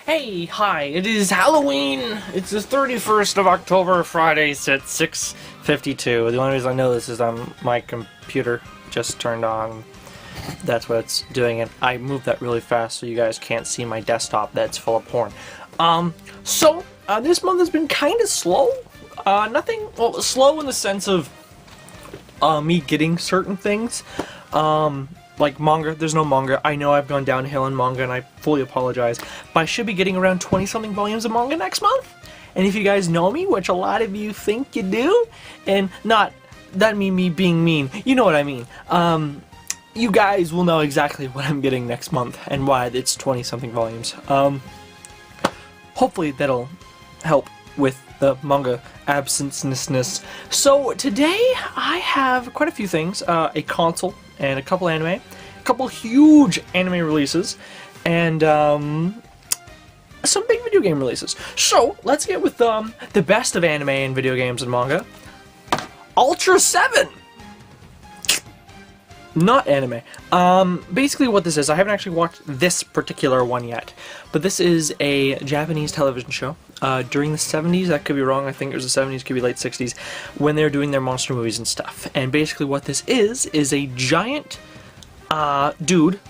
Hey, hi, it is Halloween! It's the 31st of October, Friday, at 6:52. The only reason I know this is my computer just turned on. That's what it's doing, and I moved that really fast so you guys can't see my desktop that's full of porn. This month has been kind of slow. Slow in the sense of me getting certain things. Like manga, there's no manga. I know I've gone downhill in manga and I fully apologize, but I should be getting around 20-something volumes of manga next month. And if you guys know me, which a lot of you think you do, and not that me being mean, you know what I mean. You guys will know exactly what I'm getting next month and why it's 20-something volumes. Hopefully that'll help with the manga absence-ness. So today I have quite a few things, a console and a couple anime, a couple huge anime releases, and some big video game releases. So let's get with the best of anime and video games and manga. Ultra 7! Not anime. Basically what this is, I haven't actually watched this particular one yet, but this is a Japanese television show during the 70s, that could be wrong, I think it was the 70s, could be late 60s, when they were doing their monster movies and stuff. And basically what this is a giant dude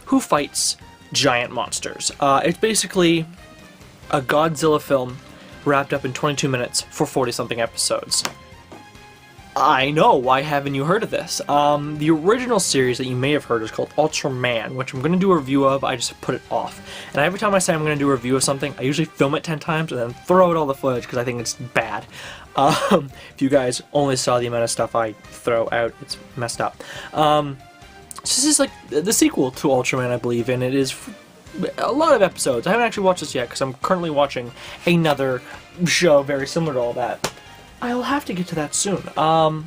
who fights giant monsters. It's basically a Godzilla film wrapped up in 22 minutes for 40-something episodes. I know, why haven't you heard of this? The original series that you may have heard is called Ultraman, which I'm going to do a review of. I just put it off. And every time I say I'm going to do a review of something, I usually film it 10 times and then throw out all the footage because I think it's bad. If you guys only saw the amount of stuff I throw out, it's messed up. So this is like the sequel to Ultraman, I believe, and it is a lot of episodes. I haven't actually watched this yet because I'm currently watching another show very similar to all that. I'll have to get to that soon. I'm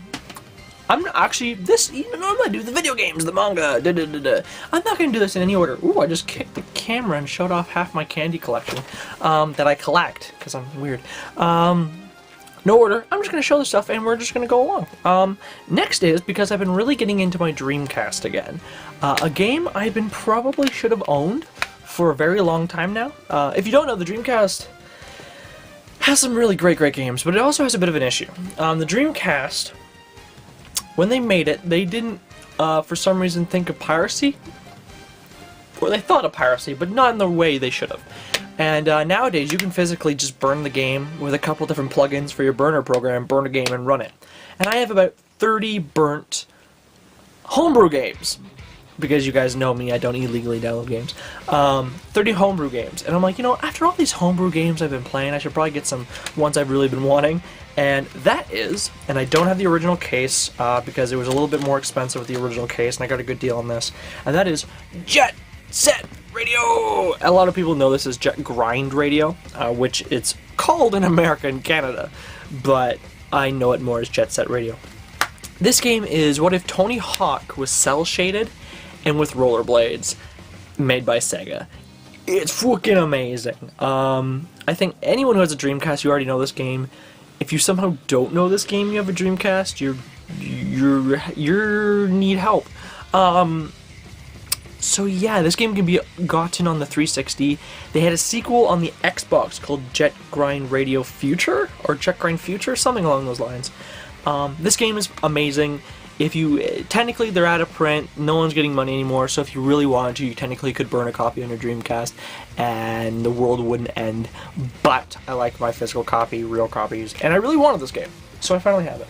actually, even though I'm gonna do the video games, the manga, I'm not gonna do this in any order. Ooh, I just kicked the camera and showed off half my candy collection, that I collect, because I'm weird. No order, I'm just gonna show the stuff and we're just gonna go along. Next is, because I've been really getting into my Dreamcast again, a game I've been probably should have owned for a very long time now. If you don't know, the Dreamcast has some really great games, but it also has a bit of an issue. The Dreamcast, when they made it, they didn't, for some reason, think of piracy. Or they thought of piracy, but not in the way they should have. And nowadays, you can physically just burn the game with a couple different plugins for your burner program, burn a game, and run it. And I have about 30 burnt homebrew games. Because you guys know me, I don't illegally download games. 30 homebrew games. And I'm like, you know, after all these homebrew games I've been playing, I should probably get some ones I've really been wanting. And that is, and I don't have the original case, because it was a little bit more expensive with the original case, and I got a good deal on this. And that is Jet Set Radio! A lot of people know this as Jet Grind Radio, which it's called in America and Canada, but I know it more as Jet Set Radio. This game is what if Tony Hawk was cel-shaded and with rollerblades, made by Sega. It's fucking amazing. I think anyone who has a Dreamcast, you already know this game. If you somehow don't know this game, you have a Dreamcast, you need help. So yeah, this game can be gotten on the 360. They had a sequel on the Xbox called Jet Grind Radio Future, or Jet Grind Future, something along those lines. This game is amazing. If you, technically they're out of print, no one's getting money anymore, so if you really wanted to, you technically could burn a copy on your Dreamcast, and the world wouldn't end, but I like my physical copy, real copies, and I really wanted this game, so I finally have it.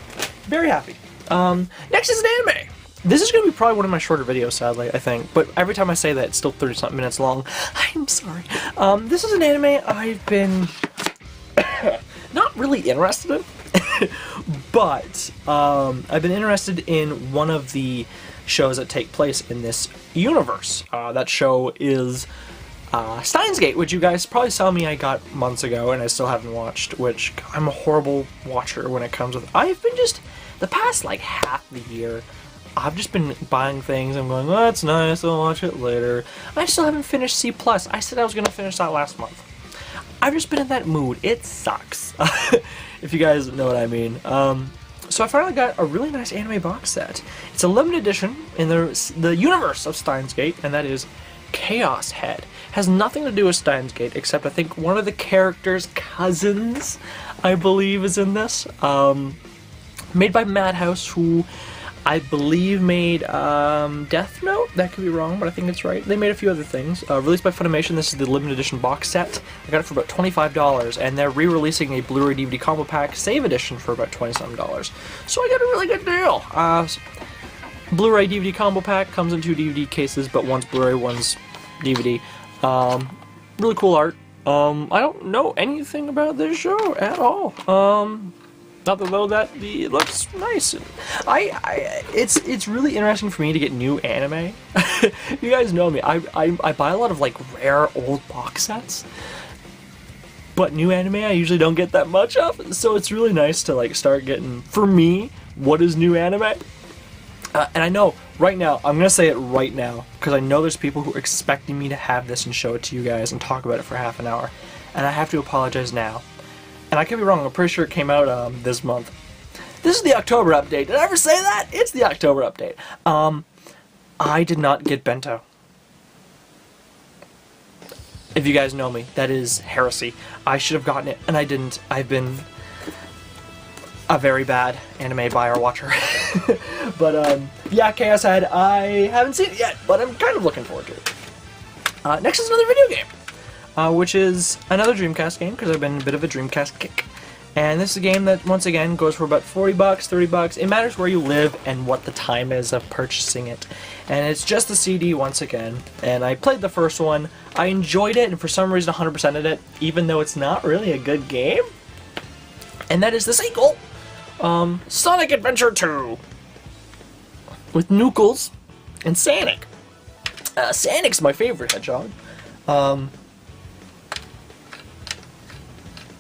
Very happy. Next is an anime! This is going to be probably one of my shorter videos, sadly, I think, but every time I say that, it's still 30-something minutes long. I'm sorry. This is an anime I've been not really interested in. But I've been interested in one of the shows that take place in this universe. That show is Steins Gate, which you guys probably saw me I got months ago and I still haven't watched, which I'm a horrible watcher when it comes with. I've been just, the past like half the year, I've just been buying things. I'm going, oh, that's nice, I'll watch it later. I still haven't finished C+. I said I was going to finish that last month. I've just been in that mood. It sucks. If you guys know what I mean. So I finally got a really nice anime box set. It's a limited edition in the universe of Steins Gate, and that is Chaos Head. Has nothing to do with Steins Gate, except I think one of the characters' cousins, I believe, is in this. Made by Madhouse, who I believe made Death Note. That could be wrong, but I think it's right. They made a few other things. Released by Funimation, this is the limited edition box set. I got it for about $25, and they're re-releasing a Blu-ray DVD combo pack save edition for about $20-something. So I got a really good deal. Blu-ray DVD combo pack comes in 2 DVD cases, but one's Blu-ray, one's DVD. Really cool art. I don't know anything about this show at all. Not though that it looks nice. It's really interesting for me to get new anime. You guys know me. I buy a lot of like rare old box sets, but new anime I usually don't get that much of. So it's really nice to like start getting, for me, what is new anime. And I know right now, I'm gonna say it right now because I know there's people who are expecting me to have this and show it to you guys and talk about it for half an hour, and I have to apologize now. And I could be wrong, I'm pretty sure it came out this month. This is the October update. Did I ever say that? It's the October update. I did not get Bento. If you guys know me, that is heresy. I should have gotten it, and I didn't. I've been a very bad anime buyer watcher. But, yeah, Chaos Head, I haven't seen it yet, but I'm kind of looking forward to it. Next is another video game. Which is another Dreamcast game, because I've been a bit of a Dreamcast kick. And this is a game that, once again, goes for about $40, $30. It matters where you live and what the time is of purchasing it. And it's just the CD, once again. And I played the first one. I enjoyed it, and for some reason 100%ed it, even though it's not really a good game. And that is the sequel, Sonic Adventure 2. With Knuckles and Sonic. Sonic's my favorite hedgehog.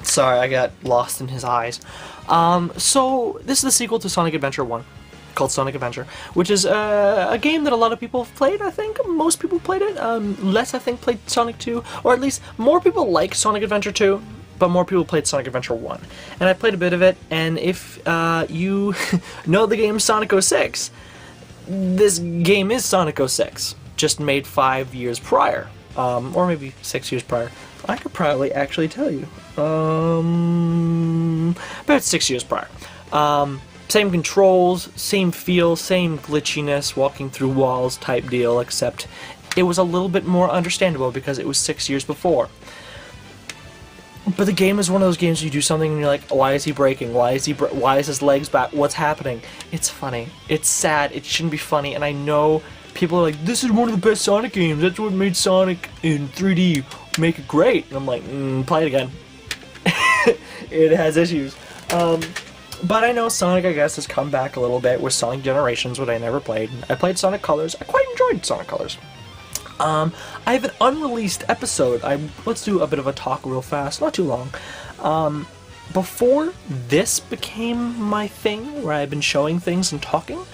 Sorry, I got lost in his eyes. So, this is the sequel to Sonic Adventure 1, called Sonic Adventure, which is a game that a lot of people have played, I think. Most people played it. Less, I think, played Sonic 2, or at least more people like Sonic Adventure 2, but more people played Sonic Adventure 1. And I played a bit of it, and if you know the game Sonic 06, this game is Sonic 06, just made 5 years prior, or maybe 6 years prior. I could probably actually tell you. About 6 years prior. Same controls, same feel, same glitchiness, walking through walls type deal, except it was a little bit more understandable because it was 6 years before. But the game is one of those games you do something and you're like, why is he breaking? Why is his legs back? What's happening? It's funny. It's sad. It shouldn't be funny. And I know people are like, this is one of the best Sonic games. That's what made Sonic in 3D make it great. And I'm like, play it again. It has issues. But I know Sonic, I guess, has come back a little bit with Sonic Generations, which I never played. I played Sonic Colors. I quite enjoyed Sonic Colors. I have an unreleased episode. Let's do a bit of a talk real fast, not too long. Before this became my thing, where I've been showing things and talking,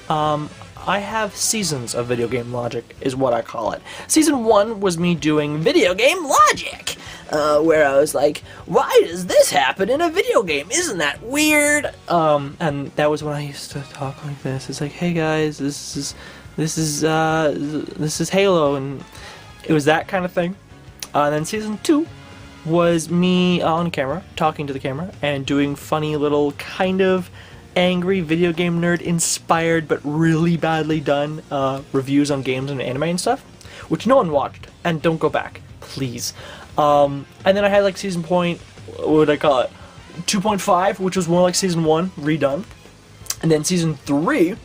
I have seasons of Video Game Logic, is what I call it. Season 1 was me doing Video Game Logic, where I was like, why does this happen in a video game? Isn't that weird? And that was when I used to talk like this. It's like, hey guys, this is Halo, and it was that kind of thing. And then season 2 was me on camera, talking to the camera, and doing funny little kind of angry video game nerd inspired but really badly done reviews on games and anime and stuff, which no one watched, and don't go back, please. And then I had like season point, what would I call it, 2.5, which was more like season 1 redone, and then season 3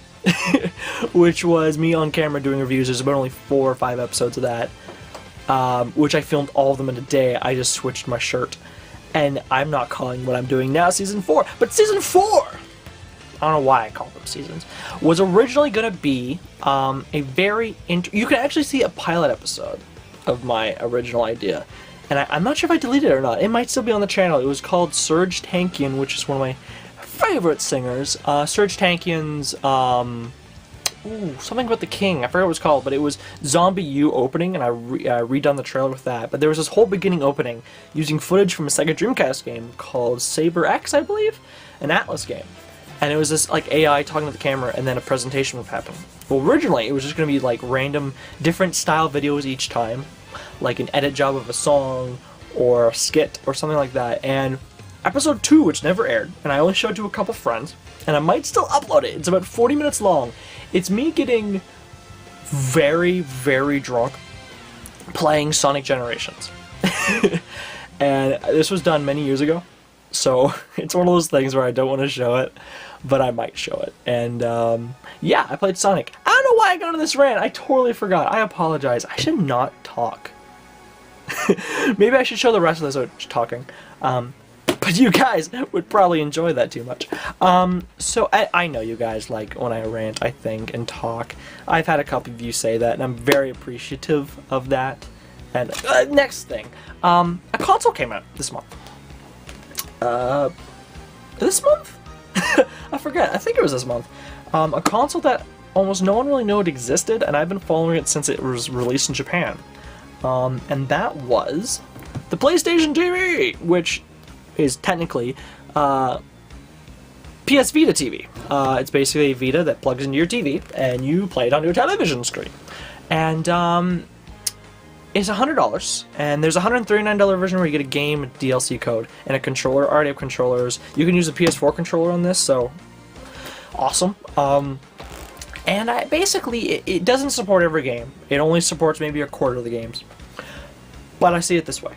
which was me on camera doing reviews. There's about only 4 or 5 episodes of that, which I filmed all of them in a day. I just switched my shirt, and I'm not calling what I'm doing now season 4, but season 4, I don't know why I call them seasons, was originally going to be a very you can actually see a pilot episode of my original idea, and I'm not sure if I deleted it or not. It might still be on the channel. It was called Serge Tankian, which is one of my favorite singers. Serge Tankian's something about the King, I forget what it was called, but it was Zombie U opening, and I redone the trailer with that. But there was this whole beginning opening using footage from a Sega Dreamcast game called Saber X, I believe, an Atlas game. And it was this like AI talking to the camera, and then a presentation would happen. Well, originally it was just going to be like random, different style videos each time, like an edit job of a song or a skit or something like that. And episode 2, which never aired, and I only showed to a couple friends, and I might still upload it. It's about 40 minutes long. It's me getting very, very drunk playing Sonic Generations. And this was done many years ago, so it's one of those things where I don't want to show it, but I might show it. And yeah, I played Sonic. I don't know why I got on this rant. I totally forgot. I apologize. I should not talk. Maybe I should show the rest of this without talking. But you guys would probably enjoy that too much. So I know you guys like when I rant, I think, and talk. I've had a couple of you say that, and I'm very appreciative of that. And next thing, a console came out this month. This month? I forget. I think it was this month. A console that almost no one really knew it existed, and I've been following it since it was released in Japan. And that was the PlayStation TV, which is technically PS Vita TV. It's basically a Vita that plugs into your TV, and you play it on your television screen. And it's $100, and there's a $139 version where you get a game, a DLC code, and a controller. I already have controllers. You can use a PS4 controller on this, so awesome. And basically, it doesn't support every game. It only supports maybe a quarter of the games. But I see it this way.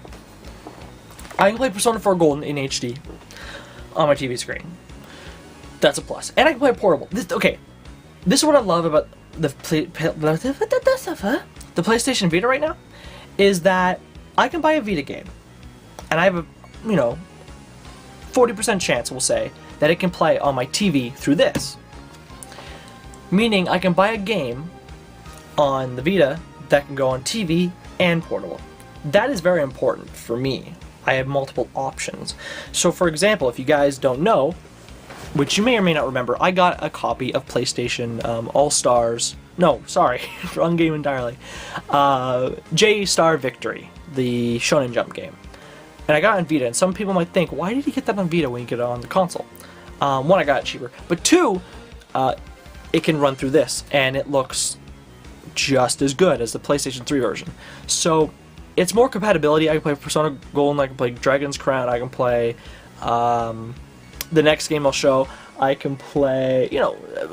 I can play Persona 4 Golden in HD on my TV screen. That's a plus. And I can play it portable. This is what I love about the PlayStation Vita right now, is that I can buy a Vita game, and I have a, 40% chance, we'll say, that it can play on my TV through this. Meaning I can buy a game on the Vita that can go on TV and portable. That is very important for me. I have multiple options. So for example, if you guys don't know, which you may or may not remember, I got a copy of PlayStation All-Stars. No, sorry, wrong game entirely. J-Star Victory, the Shonen Jump game. And I got it on Vita, and some people might think, why did you get that on Vita when you get it on the console? One, I got it cheaper. But two, it can run through this, and it looks just as good as the PlayStation 3 version. So it's more compatibility. I can play Persona Golden, I can play Dragon's Crown, I can play the next game I'll show. I can play,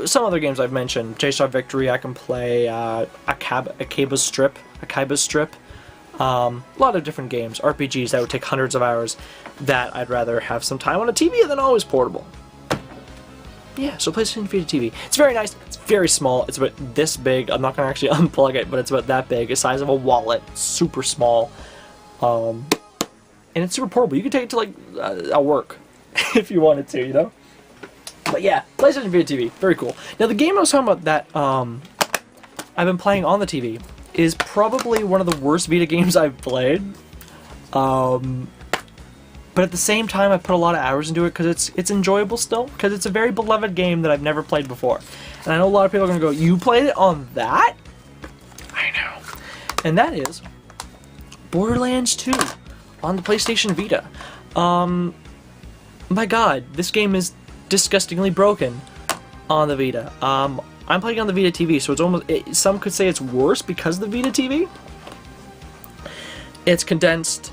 some other games I've mentioned. J-Star Victory, I can play Akiba's Strip. A lot of different games, RPGs that would take hundreds of hours that I'd rather have some time on a TV than always portable. Yeah, so PlayStation Vita TV. It's very nice. It's very small. It's about this big. I'm not going to actually unplug it, but it's about that big. The size of a wallet. Super small. And it's super portable. You can take it to, at work if you wanted to, But yeah, PlayStation Vita TV. Very cool. Now, the game I was talking about that I've been playing on the TV is probably one of the worst Vita games I've played. But at the same time, I put a lot of hours into it because it's enjoyable still. Because it's a very beloved game that I've never played before. And I know a lot of people are going to go, you played it on that? I know. And that is Borderlands 2 on the PlayStation Vita. My god, this game is disgustingly broken on the Vita. I'm playing on the Vita TV, so it's almost... some could say it's worse because of the Vita TV. It's condensed.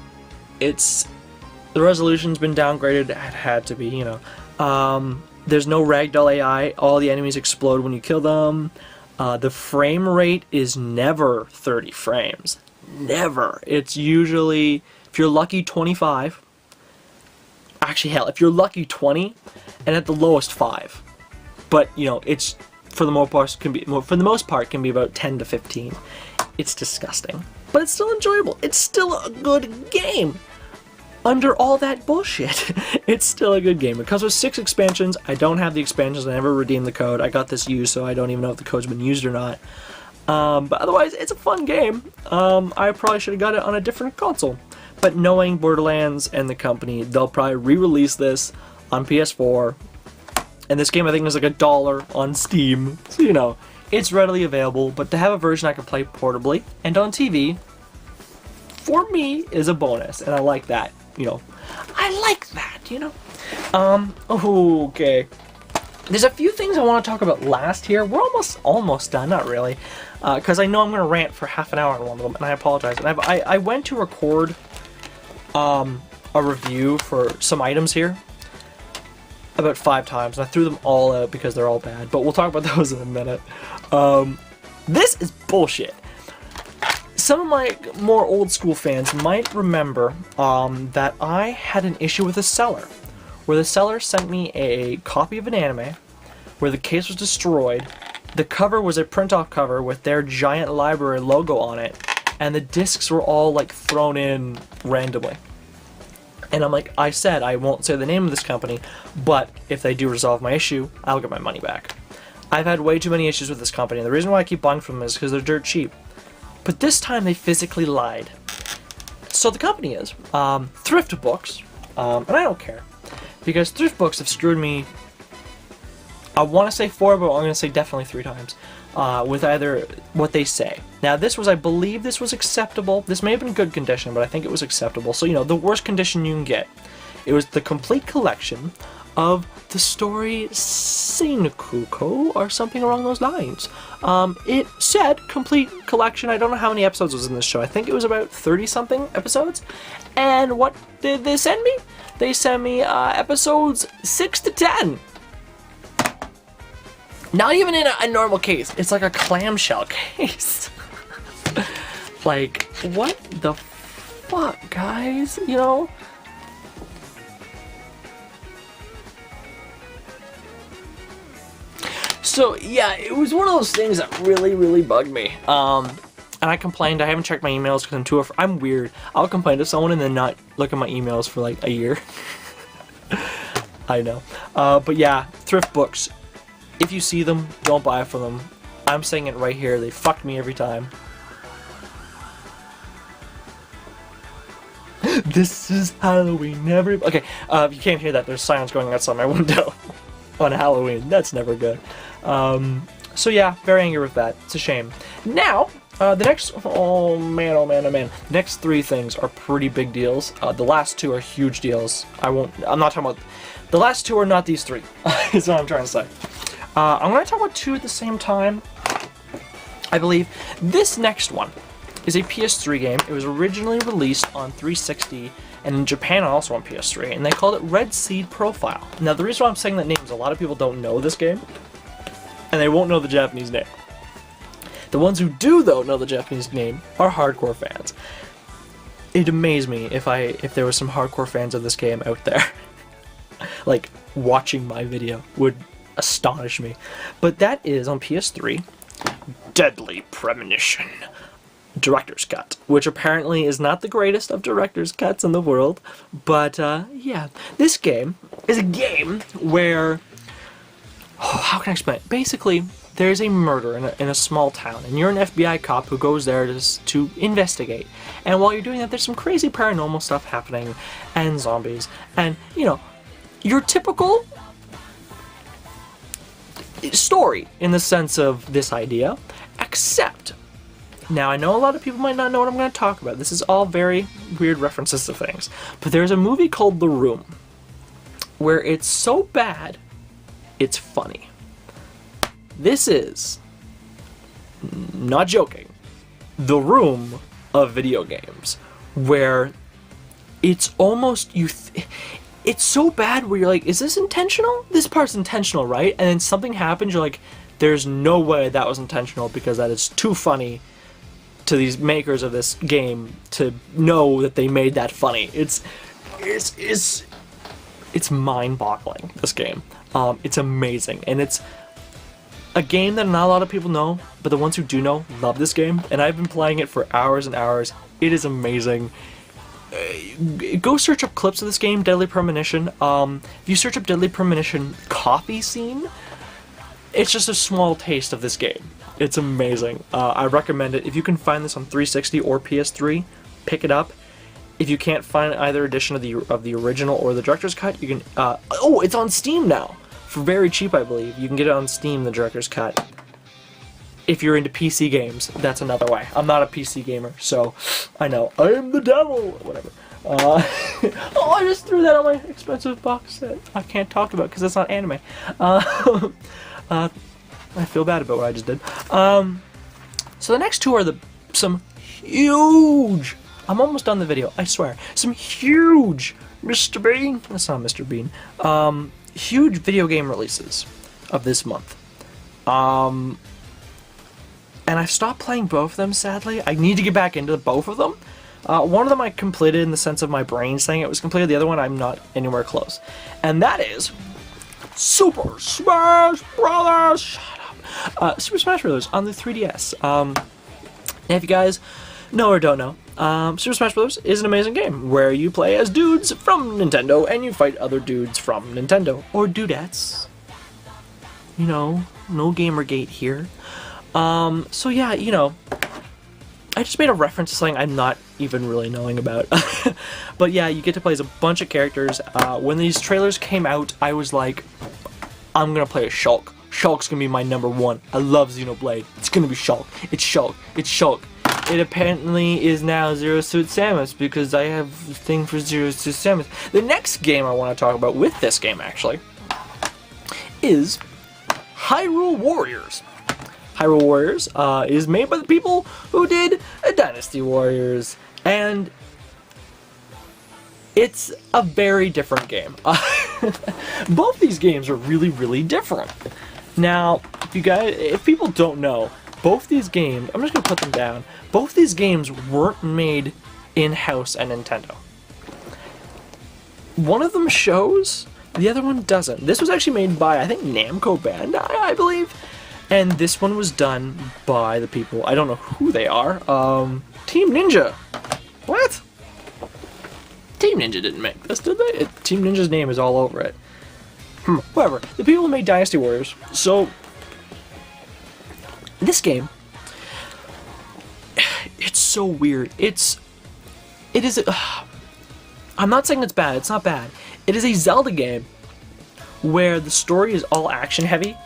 The resolution's been downgraded. It had to be, There's no ragdoll AI. All the enemies explode when you kill them. The frame rate is never 30 frames. Never. It's usually, if you're lucky, 25. Actually, hell, if you're lucky, 20, and at the lowest, 5. But it's for the most part can be about 10 to 15. It's disgusting, but it's still enjoyable. It's still a good game. Under all that bullshit, it's still a good game. It comes with 6 expansions. I don't have the expansions. I never redeemed the code. I got this used, so I don't even know if the code's been used or not. But otherwise, it's a fun game. I probably should have got it on a different console. But knowing Borderlands and the company, they'll probably re-release this on PS4. And this game, I think, is like $1 on Steam. So, it's readily available. But to have a version I can play portably and on TV, for me, is a bonus. And I like that. I like that, Okay. There's a few things I want to talk about last here. We're almost done, not really, because I know I'm going to rant for half an hour on one of them, and I apologize. And I went to record a review for some items here about 5 times, and I threw them all out because they're all bad, but we'll talk about those in a minute. This is bullshit. Some of my more old school fans might remember that I had an issue with a seller, where the seller sent me a copy of an anime where the case was destroyed, the cover was a print-off cover with their giant library logo on it, and the discs were all like thrown in randomly. And I'm like, I said I won't say the name of this company, but if they do resolve my issue, I'll get my money back. I've had way too many issues with this company, and the reason why I keep buying from them is because they're dirt cheap. But this time they physically lied. So the company is Thrift Books, and I don't care, because Thrift Books have screwed me, I want to say 4, but I'm going to say definitely 3 times, with either what they say. Now this was, I believe this was acceptable. This may have been good condition, but I think it was acceptable. So, you know, the worst condition you can get. It was the complete collection of the story Seinokuko, or something along those lines. It said complete collection. I don't know how many episodes was in this show. I think it was about 30-something episodes. And what did they send me? They sent me episodes 6 to 10. Not even in a normal case. It's like a clamshell case. Like, what the fuck, guys? You know? So, yeah, it was one of those things that really, really bugged me. And I complained. I haven't checked my emails because I'm too afraid. I'm weird. I'll complain to someone and then not look at my emails for like a year. I know. But yeah, Thrift Books. If you see them, don't buy from them. I'm saying it right here. They fucked me every time. This is Halloween. Okay, if you can't hear that, there's sirens going outside my window on Halloween. That's never good. So yeah, very angry with that. It's a shame. Now, the next, oh man, the next 3 things are pretty big deals. The last 2 are huge deals. I'm not talking about, the last 2 are not these 3, is what I'm trying to say. I'm going to talk about 2 at the same time, I believe. This next one is a PS3 game. It was originally released on 360 and in Japan also on PS3, and they called it Red Seed Profile. Now the reason why I'm saying that name is a lot of people don't know this game, and they won't know the Japanese name. The ones who do, though, know the Japanese name are hardcore fans. It'd amaze me if there was some hardcore fans of this game out there. Like, watching my video would astonish me. But that is, on PS3, Deadly Premonition Director's Cut, which apparently is not the greatest of director's cuts in the world, but yeah, this game is a game where, how can I explain it? Basically, there's a murder in a small town, and you're an FBI cop who goes there to investigate, and while you're doing that, there's some crazy paranormal stuff happening, and zombies, and, you know, your typical story in the sense of this idea, except, now I know a lot of people might not know what I'm going to talk about. This is all very weird references to things, but there's a movie called The Room where it's so bad it's funny. This is, not joking, The Room of video games, where it's almost, it's so bad where you're like, is this intentional? This part's intentional, right? And then something happens, you're like, there's no way that was intentional, because that is too funny to these makers of this game to know that they made that funny. It's mind-boggling, this game. It's amazing, and it's a game that not a lot of people know, but the ones who do know love this game, and I've been playing it for hours and hours. It is amazing. Go search up clips of this game, Deadly Premonition. If you search up Deadly Premonition coffee scene, it's just a small taste of this game. It's amazing. I recommend it. If you can find this on 360 or PS3, pick it up. If you can't find either edition of the original or the director's cut, you can. Oh, it's on Steam now for very cheap, I believe. You can get it on Steam, the director's cut. If you're into PC games, that's another way. I'm not a PC gamer, so I know I am the devil. Whatever. Oh, I just threw that on my expensive box set. I can't talk about because it's not anime. I feel bad about what I just did. So the next two are some huge. I'm almost done the video, I swear. Some huge Mr. Bean. That's not Mr. Bean. Huge video game releases of this month. And I've stopped playing both of them, sadly. I need to get back into both of them. One of them I completed in the sense of my brain saying it was completed. The other one I'm not anywhere close. And that is Super Smash Brothers. Shut up. Super Smash Brothers on the 3DS. If you guys know or don't know, Super Smash Bros. Is an amazing game where you play as dudes from Nintendo and you fight other dudes from Nintendo. Or dudettes. You know, no Gamergate here. So yeah, you know, I just made a reference to something I'm not even really knowing about. But yeah, you get to play as a bunch of characters. When these trailers came out, I was like, I'm gonna play as Shulk. Shulk's gonna be my #1. I love Xenoblade. It's gonna be Shulk. It's Shulk. It's Shulk. It apparently is now Zero Suit Samus because I have a thing for Zero Suit Samus. The next game I want to talk about with this game, actually, is Hyrule Warriors. Hyrule Warriors is made by the people who did Dynasty Warriors, and it's a very different game. Both these games are really, really different. Now, if people don't know, both these games, I'm just gonna put them down. Both these games weren't made in-house at Nintendo. One of them shows, the other one doesn't. This was actually made by, I think, Namco Bandai, I believe. And this one was done by the people, I don't know who they are, Team Ninja. What? Team Ninja didn't make this, did they? Team Ninja's name is all over it. Whatever. The people who made Dynasty Warriors. So, this game, it's so weird. It is, I'm not saying it's bad, it's not bad. It is a Zelda game where the story is all action heavy.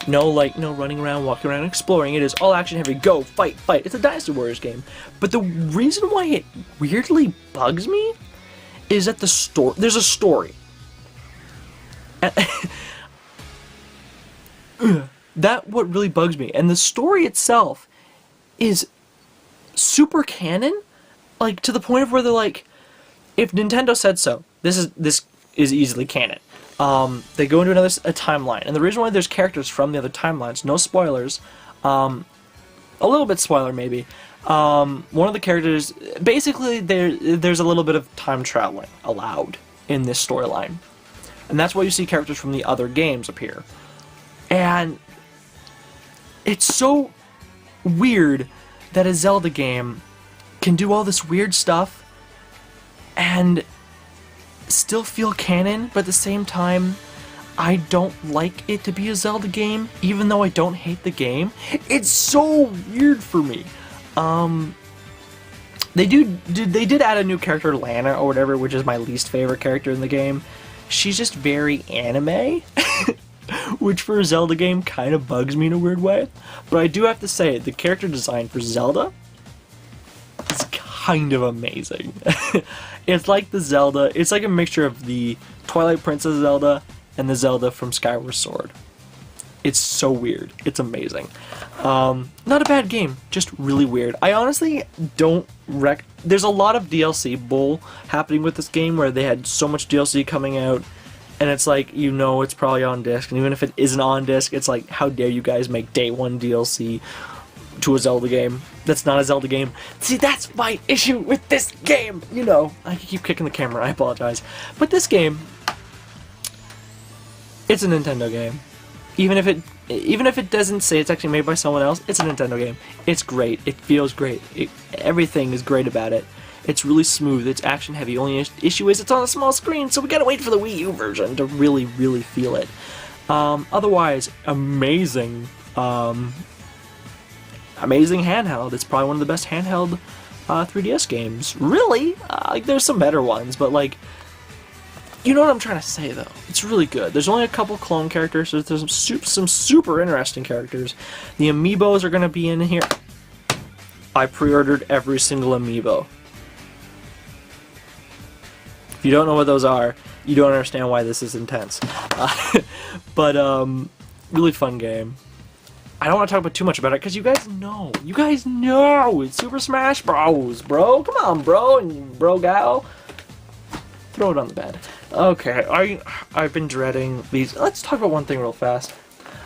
No running around, walking around, exploring. It is all action heavy. Go, fight, fight. It's a Dynasty Warriors game. But the reason why it weirdly bugs me is that there's a story. That what really bugs me. And the story itself is super canon, like to the point of where they're like, if Nintendo said so, this is easily canon. They go into a timeline, and the reason why there's characters from the other timelines, no spoilers, a little bit spoiler maybe. One of the characters, basically there's a little bit of time traveling allowed in this storyline, and that's why you see characters from the other games appear. And it's so weird that a Zelda game can do all this weird stuff and still feel canon, but at the same time, I don't like it to be a Zelda game, even though I don't hate the game. It's so weird for me. They did add a new character, Lana, or whatever, which is my least favorite character in the game. She's just very anime, which for a Zelda game kind of bugs me in a weird way. But I do have to say, the character design for Zelda is kind of amazing. It's like it's like a mixture of the Twilight Princess Zelda and the Zelda from Skyward Sword. It's so weird. It's amazing. Not a bad game, just really weird. I honestly don't there's a lot of DLC bull happening with this game where they had so much DLC coming out, and it's like, you know, it's probably on disc, and even if it isn't on disc, it's like, how dare you guys make day one DLC to a Zelda game that's not a Zelda game. See, that's my issue with this game. You know, I keep kicking the camera, I apologize. But this game, it's a Nintendo game. Even if it doesn't say it's actually made by someone else, it's a Nintendo game. It's great. It feels great. Everything is great about it. It's really smooth. It's action heavy. Only issue is it's on a small screen, so we gotta wait for the Wii U version to really, really feel it. Otherwise, amazing. Amazing handheld. It's probably one of the best handheld 3DS games. Really? Like, there's some better ones, but like, you know what I'm trying to say though. It's really good. There's only a couple clone characters, so there's some super interesting characters. The amiibos are gonna be in here. I pre-ordered every single amiibo. If you don't know what those are, you don't understand why this is intense. But really fun game. I don't want to talk about too much about it because you guys know. You guys know it's Super Smash Bros, bro. Come on, bro and bro gal. Throw it on the bed. Okay, I've been dreading these. Let's talk about one thing real fast.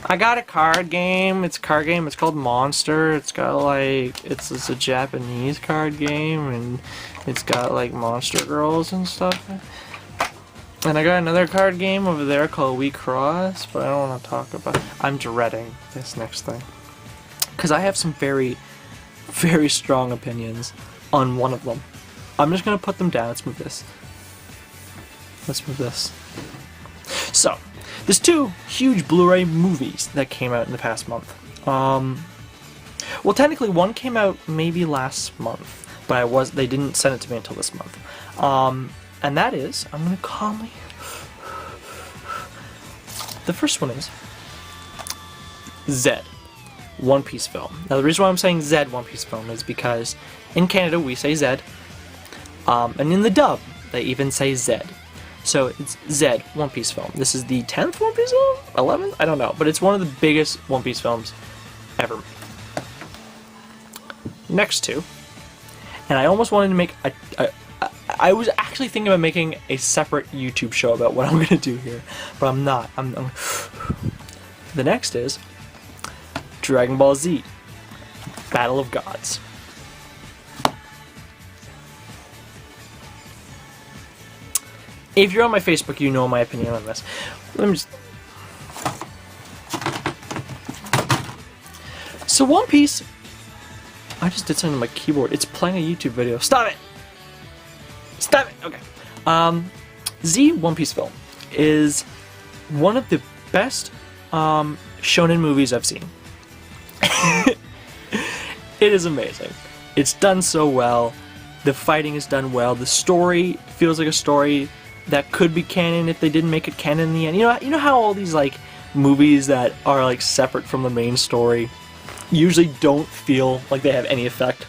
I got a card game. It's a card game. It's called Monster. It's got like it's a Japanese card game, and it's got like monster girls and stuff. And I got another card game over there called We Cross, but I don't want to talk about it. I'm dreading this next thing. Because I have some very, very strong opinions on one of them. I'm just going to put them down. Let's move this. Let's move this. So, there's two huge Blu-ray movies that came out in the past month. Well, technically one came out maybe last month, but they didn't send it to me until this month. And that is, I'm going to calmly... The first one is Zed, One Piece film. Now the reason why I'm saying Zed, One Piece film is because in Canada we say Zed, and in the dub they even say Zed. So it's Zed, One Piece film. This is the 10th One Piece film? 11th? I don't know, but it's one of the biggest One Piece films ever. Next to, and I almost wanted to make I was actually thinking about making a separate YouTube show about what I'm going to do here, but I'm not. The next is Dragon Ball Z, Battle of Gods. If you're on my Facebook, you know my opinion on this. Let me just... So One Piece... I just did something on my keyboard. It's playing a YouTube video. Stop it! Stop it! Okay. Z, One Piece film, is one of the best shonen movies I've seen. It is amazing. It's done so well. The fighting is done well. The story feels like a story that could be canon if they didn't make it canon in the end. You know how all these like movies that are like separate from the main story usually don't feel like they have any effect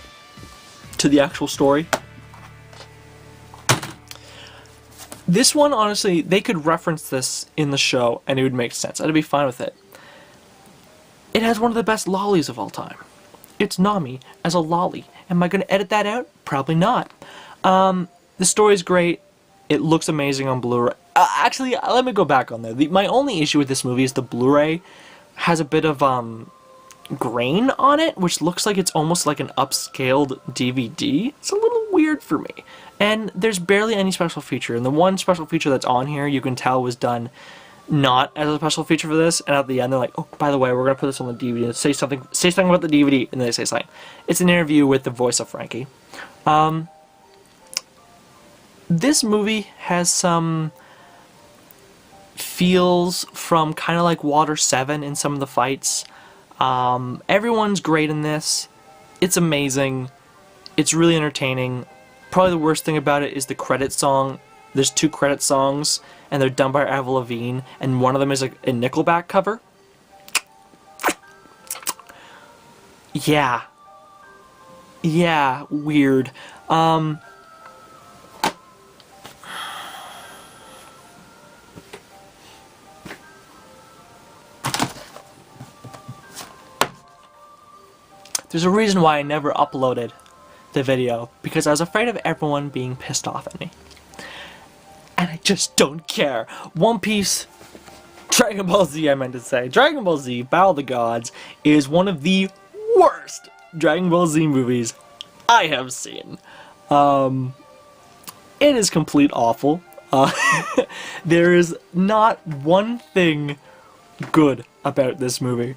to the actual story? This one, honestly, they could reference this in the show and it would make sense. I'd be fine with it. It has one of the best lollies of all time. It's Nami as a lolly. Am I going to edit that out? Probably not. The story's great. It looks amazing on Blu-ray. Actually, let me go back on there. My only issue with this movie is the Blu-ray has a bit of grain on it, which looks like it's almost like an upscaled DVD. It's a little weird for me. And there's barely any special feature. And the one special feature that's on here, you can tell was done not as a special feature for this. And at the end, they're like, oh, by the way, we're going to put this on the DVD. Say something about the DVD. And then they say something. It's an interview with the voice of Frankie. This movie has some feels from kind of like Water 7 in some of the fights. Everyone's great in this. It's amazing. It's really entertaining. Probably the worst thing about it is the credit song. There's 2 credit songs, and they're done by Avril Lavigne, and one of them is like a Nickelback cover. Yeah. Yeah, weird. There's a reason why I never uploaded the video, because I was afraid of everyone being pissed off at me. And I just don't care. One Piece, Dragon Ball Z, I meant to say. Dragon Ball Z, Battle of the Gods, is one of the worst Dragon Ball Z movies I have seen. It is complete awful. There is not one thing good about this movie.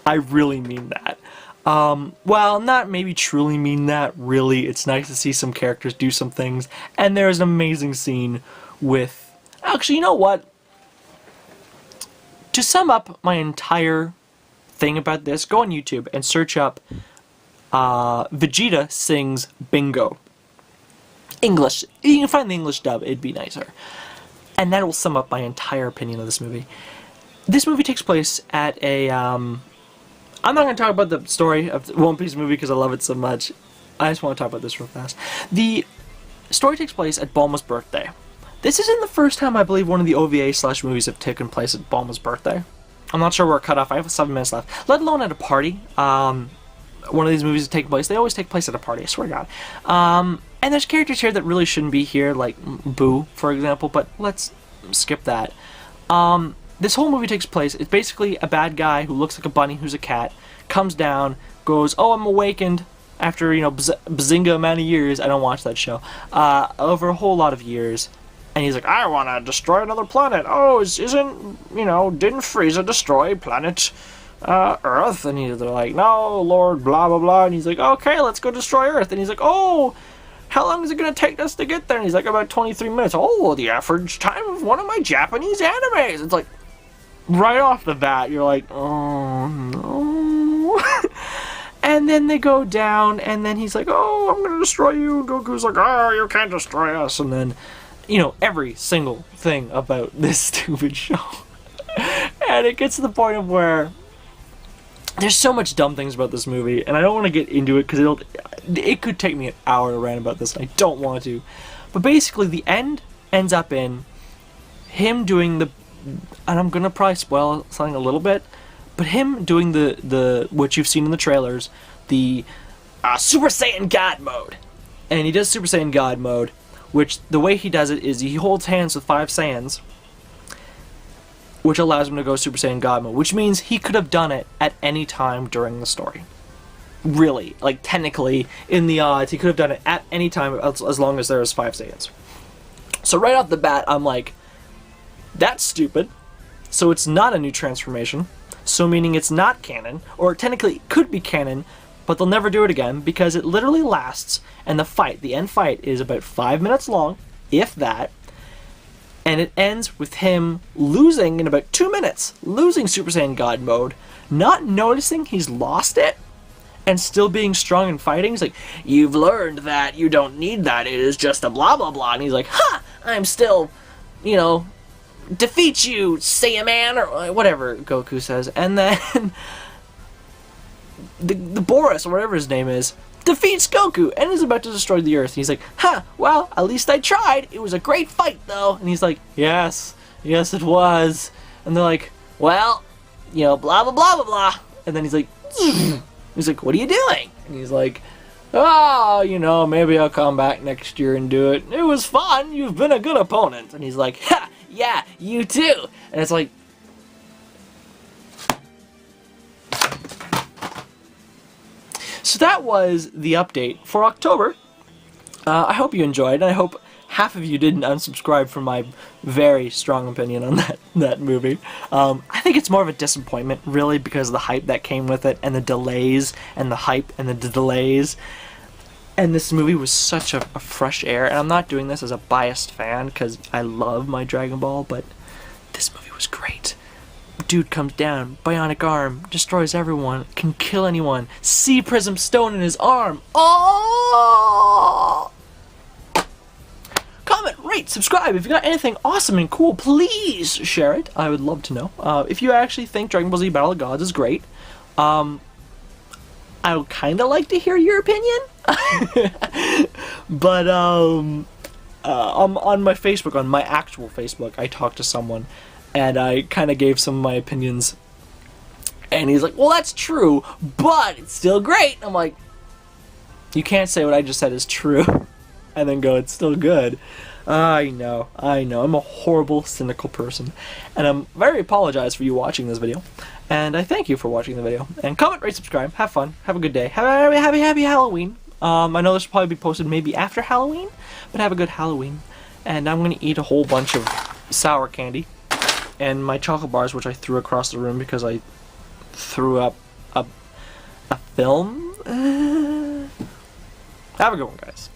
I really mean that. Well, not maybe truly mean that, really. It's nice to see some characters do some things. And there's an amazing scene with... Actually, you know what? To sum up my entire thing about this, go on YouTube and search up Vegeta sings Bingo. English. You can find the English dub, it'd be nicer. And that will sum up my entire opinion of this movie. This movie takes place at a... I'm not going to talk about the story of the One Piece movie because I love it so much. I just want to talk about this real fast. The story takes place at Bulma's birthday. This isn't the first time I believe one of the OVA/movies have taken place at Bulma's birthday. I'm not sure where it cut off. I have 7 minutes left. Let alone at a party. One of these movies that take place, they always take place at a party, I swear to God. And there's characters here that really shouldn't be here, like Boo, for example, but let's skip that. This whole movie takes place, it's basically a bad guy who looks like a bunny who's a cat, comes down, goes, oh, I'm awakened, after, you know, bazinga amount of years, I don't watch that show, over a whole lot of years, and he's like, I want to destroy another planet. Oh, isn't, you know, didn't Frieza destroy planet Earth? And they're like, no, Lord, blah, blah, blah. And he's like, okay, let's go destroy Earth. And he's like, oh, how long is it going to take us to get there? And he's like, about 23 minutes. Oh, the average time of one of my Japanese animes. It's like, right off the bat, you're like, oh, no. And then they go down, and then he's like, oh, I'm going to destroy you. Goku's like, oh, you can't destroy us. And then, you know, every single thing about this stupid show. And it gets to the point of where there's so much dumb things about this movie, and I don't want to get into it because it could take me an hour to rant about this, and I don't want to. But basically, the end ends up in him doing the, and I'm gonna probably spoil something a little bit, but him doing the what you've seen in the trailers, the Super Saiyan God mode, and he does Super Saiyan God mode, which the way he does it is he holds hands with 5 Saiyans, which allows him to go Super Saiyan God mode, which means he could have done it at any time during the story. Really, like technically, in the odds, he could have done it at any time as long as there was 5 Saiyans. So right off the bat, I'm like, that's stupid. So it's not a new transformation. So meaning it's not canon, or technically it could be canon, but they'll never do it again because it literally lasts, and the end fight is about 5 minutes long, if that, and it ends with him losing in about 2 minutes, losing Super Saiyan God mode, not noticing he's lost it, and still being strong and fighting. He's like, you've learned that you don't need that, it is just a blah blah blah, and he's like, ha, I'm still, you know, defeat you, Saiyaman, or whatever Goku says, and then the Boris, or whatever his name is, defeats Goku and is about to destroy the Earth. And he's like, huh, well, at least I tried. It was a great fight, though. And he's like, yes, it was. And they're like, well, you know, blah, blah, blah, blah, blah. And then he's like, what are you doing? And he's like, oh, you know, maybe I'll come back next year and do it. It was fun. You've been a good opponent. And he's like, ha, yeah, you too. And it's like, so that was the update for October. I hope you enjoyed, and I hope half of you didn't unsubscribe from my very strong opinion on that movie. I think it's more of a disappointment, really, because of the hype that came with it, and the delays, and the hype, and the delays. And this movie was such a fresh air, and I'm not doing this as a biased fan, because I love my Dragon Ball, but this movie was great. Dude comes down, bionic arm, destroys everyone, can kill anyone, sea prism stone in his arm. Oh! Comment, rate, subscribe. If you got anything awesome and cool, please share it. I would love to know. If you actually think Dragon Ball Z Battle of Gods is great, I would kind of like to hear your opinion. But on my Facebook, on my actual Facebook, I talked to someone, and I kind of gave some of my opinions, and he's like, well, that's true, but it's still great. I'm like, you can't say what I just said is true, and then go, it's still good. I know, I'm a horrible, cynical person, and I'm very apologize for you watching this video, and I thank you for watching the video, and comment, rate, subscribe, have fun, have a good day, have a happy Halloween. I know this will probably be posted maybe after Halloween, but have a good Halloween, and I'm going to eat a whole bunch of sour candy, and my chocolate bars, which I threw across the room because I threw up a film. Have a good one, guys.